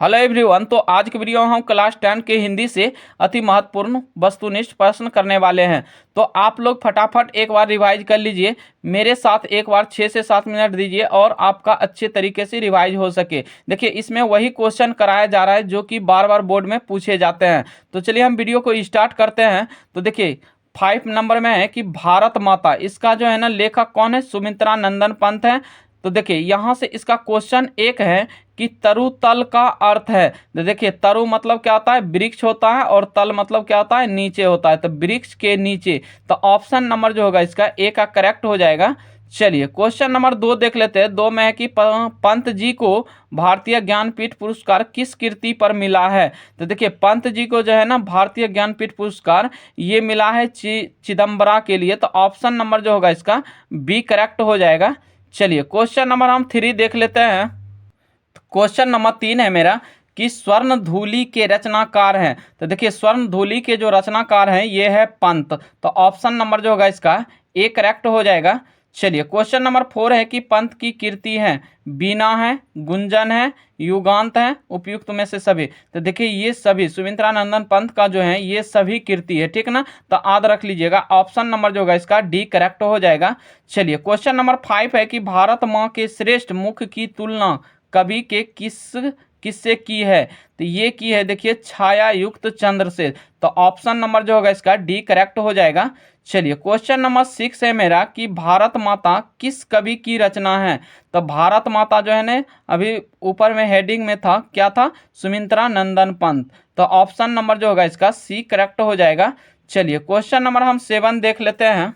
Hello everyone. तो आज की वीडियो में हम क्लास 10 के हिंदी से अति महत्वपूर्ण वस्तुनिष्ठ प्रश्न करने वाले हैं। तो आप लोग फटाफट एक बार रिवाइज कर लीजिए, मेरे साथ एक बार 6 से 7 मिनट दीजिए और आपका अच्छे तरीके से रिवाइज हो सके। देखिए, इसमें वही क्वेश्चन कराया जा रहा है जो कि बार बार बोर्ड में पूछे जाते हैं। तो चलिए हम वीडियो को स्टार्ट करते हैं। तो देखिए 5 नंबर में है कि भारत माता, इसका जो है ना लेखक कौन है? सुमित्रा नंदन पंत है। तो देखिए यहाँ से इसका क्वेश्चन एक है कि तरु तल का अर्थ है। तो देखिए तरु मतलब क्या होता है? वृक्ष होता है, और तल मतलब क्या होता है? नीचे होता है। तो वृक्ष के नीचे, तो ऑप्शन नंबर जो होगा इसका ए का करेक्ट हो जाएगा। चलिए क्वेश्चन नंबर 2 देख लेते हैं। 2 में है कि पंत जी को भारतीय ज्ञानपीठ पुरस्कार किस कृति पर मिला है? तो देखिए पंत जी को जो है ना भारतीय ज्ञानपीठ पुरस्कार ये मिला है चिदम्बरा के लिए। तो ऑप्शन नंबर जो होगा इसका बी करेक्ट हो जाएगा। चलिए क्वेश्चन नंबर हम 3 देख लेते हैं। क्वेश्चन नंबर 3 है मेरा कि स्वर्ण धूलि के रचनाकार हैं। तो देखिए स्वर्ण धूलि के जो रचनाकार हैं ये है पंत। तो ऑप्शन नंबर जो होगा इसका ए करेक्ट हो जाएगा। चलिए क्वेश्चन नंबर 4 है कि पंत की कृति है बीना है, गुंजन है, युगांत है, उपयुक्त में से सभी। तो देखिए ये सभी सुमित्रा नंदन पंत का जो है ये सभी कृति है, ठीक ना। तो याद रख लीजिएगा, ऑप्शन नंबर जो होगा इसका डी करेक्ट हो जाएगा। चलिए क्वेश्चन नंबर 5 है कि भारत माँ के श्रेष्ठ मुख की तुलना कवि के किससे की है? तो ये की है देखिए छाया युक्त चंद्र से। तो ऑप्शन नंबर जो होगा इसका डी करेक्ट हो जाएगा। चलिए क्वेश्चन नंबर 6 है मेरा कि भारत माता किस कवि की रचना है? तो भारत माता जो है ना अभी ऊपर में हेडिंग में था, क्या था? सुमित्रा नंदन पंत। तो ऑप्शन नंबर जो होगा इसका सी करेक्ट हो जाएगा। चलिए क्वेश्चन नंबर हम 7 देख लेते हैं।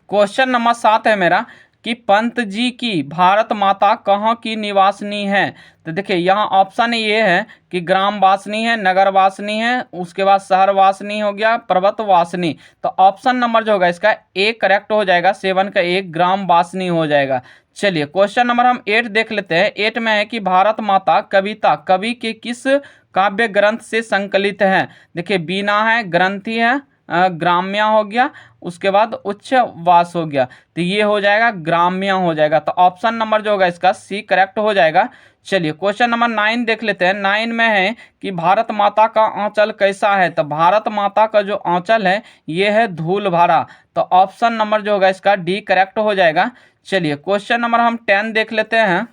क्वेश्चन नंबर 7 है मेरा कि पंत जी की भारत माता कहाँ की निवासनी है? तो देखिए यहाँ ऑप्शन ये है कि ग्राम वासनी है, नगर वासनी है, उसके बाद शहर वासनी हो गया, पर्वत वासनी। तो ऑप्शन नंबर जो होगा इसका ए करेक्ट हो जाएगा। 7 का एक ग्राम वासनी हो जाएगा। चलिए क्वेश्चन नंबर हम 8 देख लेते हैं। 8 में है कि भारत माता कविता कवि के किस काव्य ग्रंथ से संकलित है? देखिए बीना है, ग्रंथि है, ग्राम्य हो गया, उसके बाद उच्च वास हो गया। तो ये हो जाएगा ग्राम्य हो जाएगा। तो ऑप्शन नंबर जो होगा इसका सी करेक्ट हो जाएगा। चलिए क्वेश्चन नंबर 9 देख लेते हैं। 9 में है कि भारत माता का आंचल कैसा है? तो भारत माता का जो आंचल है ये है धूल भरा। तो ऑप्शन नंबर जो होगा इसका डी करेक्ट हो जाएगा। चलिए क्वेश्चन नंबर हम 10 देख लेते हैं।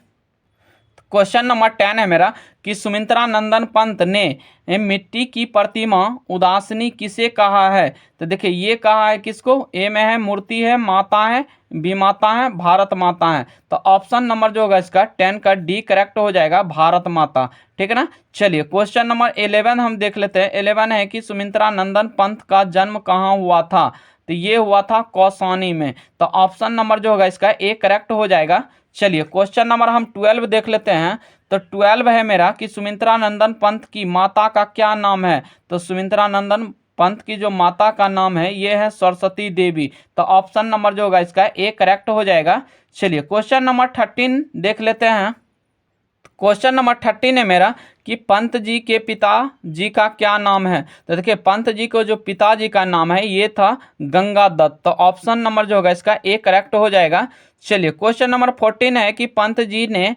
क्वेश्चन नंबर 10 है मेरा कि सुमित्रा नंदन पंत ने मिट्टी की प्रतिमा उदासनी किसे कहा है? तो देखिए ये कहा है किसको? ए में है मूर्ति है, माता है, विमाता है, भारत माता है। तो ऑप्शन नंबर जो होगा इसका 10 का डी करेक्ट हो जाएगा, भारत माता, ठीक है ना। चलिए क्वेश्चन नंबर 11 हम देख लेते हैं। 11 है कि सुमित्रा नंदन पंत का जन्म कहाँ हुआ था? तो ये हुआ था कौसानी में। तो ऑप्शन नंबर जो होगा इसका ए करेक्ट हो जाएगा। चलिए क्वेश्चन नंबर हम 12 देख लेते हैं। तो 12 है मेरा कि सुमित्रा नंदन पंत की माता का क्या नाम है? तो सुमित्रा नंदन पंत की जो माता का नाम है ये है सरस्वती देवी। तो ऑप्शन नंबर जो होगा इसका ए करेक्ट हो जाएगा। चलिए क्वेश्चन नंबर 13 देख लेते हैं। क्वेश्चन नंबर 13 है मेरा कि पंत जी के पिता जी का क्या नाम है? तो देखिए पंत जी को जो पिताजी का नाम है ये था गंगा दत्त। तो ऑप्शन नंबर जो होगा इसका ए करेक्ट हो जाएगा। चलिए क्वेश्चन नंबर 14 है कि पंत जी ने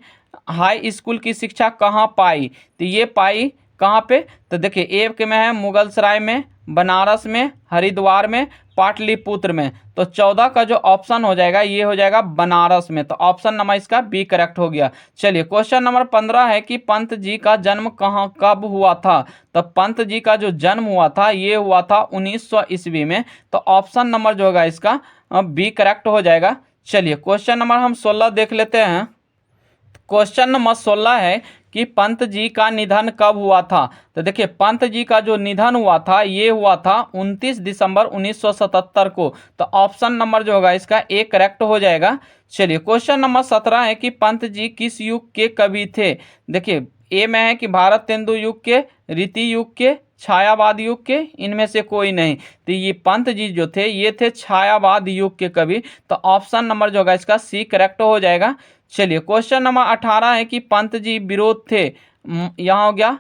हाई स्कूल की शिक्षा कहाँ पाई? तो ये पाई कहाँ पे? तो देखिए ए के में है मुगलसराय में, बनारस में, हरिद्वार में, पाटलिपुत्र में। तो 14 का जो ऑप्शन हो जाएगा ये हो जाएगा बनारस में। तो ऑप्शन नंबर इसका बी करेक्ट हो गया। चलिए क्वेश्चन नंबर 15 है कि पंत जी का जन्म कहाँ कब हुआ था? तो पंत जी का जो जन्म हुआ था ये हुआ था 1900 ईस्वी में। तो ऑप्शन नंबर जो होगा इसका बी करेक्ट हो जाएगा। चलिए क्वेश्चन नंबर हम 16 देख लेते हैं। क्वेश्चन नंबर 16 है कि पंत जी का निधन कब हुआ था? तो देखिए पंत जी का जो निधन हुआ था ये हुआ था 29 दिसंबर 1977 को। तो ऑप्शन नंबर जो होगा इसका ए करेक्ट हो जाएगा। चलिए क्वेश्चन नंबर 17 है कि पंत जी किस युग के कवि थे? देखिए ए में है कि भारत तेंदु युग के, रीति युग के, छायावाद युग के, इनमें से कोई नहीं। तो ये पंत जी जो थे ये थे छायावाद युग के कवि। तो ऑप्शन नंबर जो होगा इसका सी करेक्ट हो जाएगा। चलिए क्वेश्चन नंबर 18 है कि पंत जी विरोध थे, यहाँ हो गया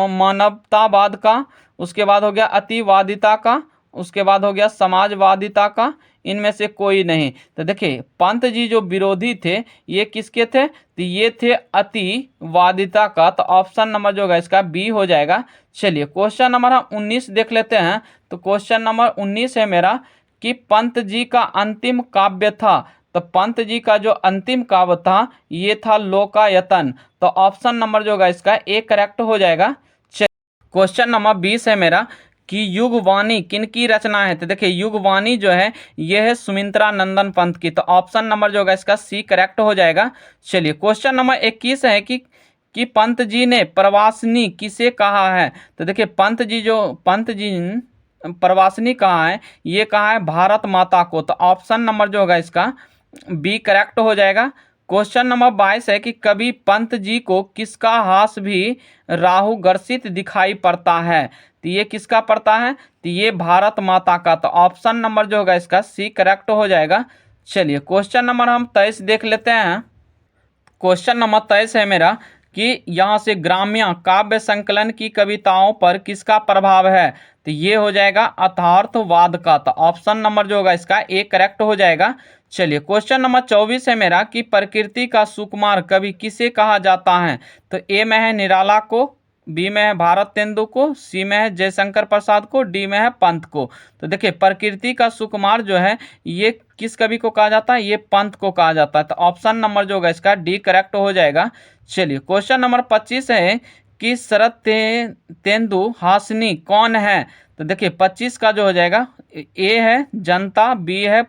मानवतावाद का, उसके बाद हो गया अतिवादिता का, उसके बाद हो गया समाजवादिता का, इनमें से कोई नहीं। तो देखिए पंत जी जो विरोधी थे ये किसके थे, तो ये थे अतिवादिता का। तो ऑप्शन नंबर जो होगा इसका बी हो जाएगा। चलिए क्वेश्चन नंबर हम 19 देख लेते हैं। तो क्वेश्चन नंबर 19 है मेरा कि पंत जी का अंतिम काव्य था। तो पंत जी का जो अंतिम काव्य था ये था लोकायतन। तो ऑप्शन नंबर जो होगा इसका ए करेक्ट हो जाएगा। क्वेश्चन नंबर 20 है मेरा कि युगवाणी किनकी रचना है। तो देखिए युगवाणी जो है ये है सुमित्रा नंदन पंत की। तो ऑप्शन नंबर जो होगा इसका सी करेक्ट हो जाएगा। चलिए क्वेश्चन नंबर 21 है कि पंत जी ने प्रवासनी किसे कहा है। तो देखिए पंत जी प्रवासनी कहा है, ये कहा है भारत माता को। तो ऑप्शन नंबर जो होगा इसका बी करेक्ट हो जाएगा। क्वेश्चन नंबर 22 है कि कभी पंत जी को किसका हास भी राहु ग्रसित दिखाई पड़ता है। तो ये किसका पड़ता है, तो ये भारत माता का। तो ऑप्शन नंबर जो होगा इसका सी करेक्ट हो जाएगा। चलिए क्वेश्चन नंबर हम 23 देख लेते हैं। क्वेश्चन नंबर 23 है मेरा कि यहाँ से ग्राम्य काव्य संकलन की कविताओं पर किसका प्रभाव है। तो ये हो जाएगा अथार्थवाद का। तो ऑप्शन नंबर जो होगा इसका ए करेक्ट हो जाएगा। चलिए क्वेश्चन नंबर 24 है मेरा कि प्रकृति का सुकुमार कवि किसे कहा जाता है। तो ए में है निराला को, बी में है भारत तेंदु को, सी में है जयशंकर प्रसाद को, डी में है पंत को। तो देखिए प्रकृति का सुकुमार जो है ये किस कवि को कहा जाता है, ये पंत को कहा जाता है। तो ऑप्शन नंबर जो होगा इसका डी करेक्ट हो जाएगा। चलिए क्वेश्चन नंबर 25 है कि शरद तेंदु हासनी कौन है। तो देखिए 25 का जो हो जाएगा ए है जनता, बी है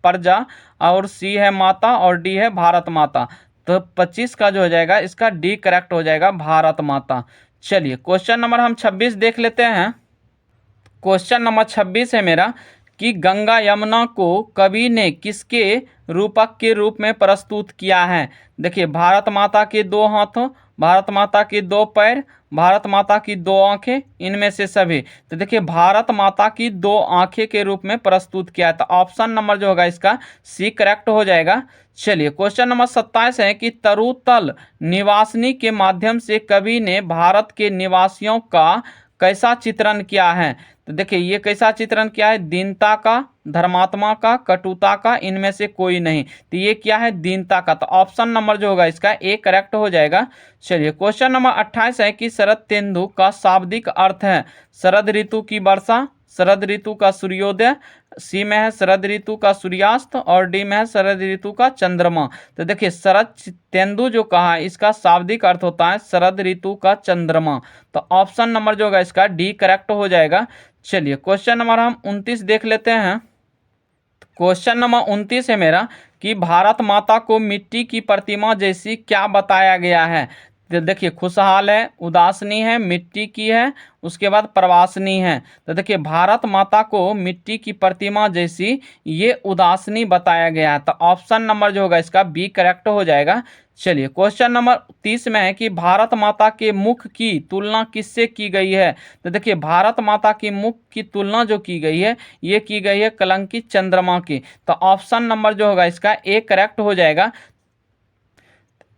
प्रजा और सी है माता और डी है भारत माता। तो 25 का जो हो जाएगा इसका डी करेक्ट हो जाएगा भारत माता। चलिए क्वेश्चन नंबर हम 26 देख लेते हैं। क्वेश्चन नंबर 26 है मेरा कि गंगा यमुना को कवि ने किसके रूपक के रूप में प्रस्तुत किया है। देखिए भारत माता के दो हाथों, भारत माता के दो पैर, भारत माता की दो आंखें, इनमें से सभी। तो देखिए भारत माता की दो आंखें के रूप में प्रस्तुत किया है। तो ऑप्शन नंबर जो होगा इसका सी करेक्ट हो जाएगा। चलिए क्वेश्चन नंबर 27 है कि तरुतल निवासिनी के माध्यम से कवि ने भारत के निवासियों का कैसा चित्रण किया है। तो देखिए ये कैसा चित्रण किया है, दीनता का, धर्मात्मा का, कटुता का, इनमें से कोई नहीं। तो ये क्या है, दीनता का। तो ऑप्शन नंबर जो होगा इसका ए करेक्ट हो जाएगा। चलिए क्वेश्चन नंबर 28 है कि शरद तेंदु का शाब्दिक अर्थ है शरद ऋतु की वर्षा, शरद ऋतु का सूर्योदय, सी में है शरद ऋतु का सूर्यास्त और डी में है शरद ऋतु का चंद्रमा। तो देखिए शरद तेंदु जो कहा है इसका शाब्दिक अर्थ होता है शरद ऋतु का चंद्रमा। तो ऑप्शन नंबर जो होगा इसका डी करेक्ट हो जाएगा। चलिए क्वेश्चन नंबर हम 29 देख लेते हैं। क्वेश्चन नंबर 29 है मेरा कि भारत माता को मिट्टी की प्रतिमा जैसी क्या बताया गया है। तो देखिए खुशहाल है, उदासनी है, मिट्टी की है, उसके बाद प्रवासनी है। तो देखिए भारत माता को मिट्टी की प्रतिमा जैसी ये उदासनी बताया गया है। तो ऑप्शन नंबर जो होगा इसका बी करेक्ट हो जाएगा। चलिए क्वेश्चन नंबर 30 में है कि भारत माता के मुख की तुलना किससे की गई है। तो देखिए भारत माता की मुख की तुलना जो की गई है ये की गई है कलंकित चंद्रमा की। तो ऑप्शन नंबर जो होगा इसका ए करेक्ट हो जाएगा।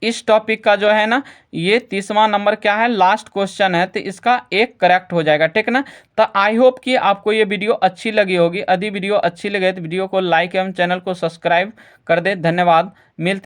इस टॉपिक का जो है ना ये 30वां नंबर क्या है, लास्ट क्वेश्चन है, तो इसका एक करेक्ट हो जाएगा, ठीक ना। तो आई होप कि आपको ये वीडियो अच्छी लगी होगी। यदि वीडियो अच्छी लगे तो वीडियो को लाइक एवं चैनल को सब्सक्राइब कर दे। धन्यवाद। मिलते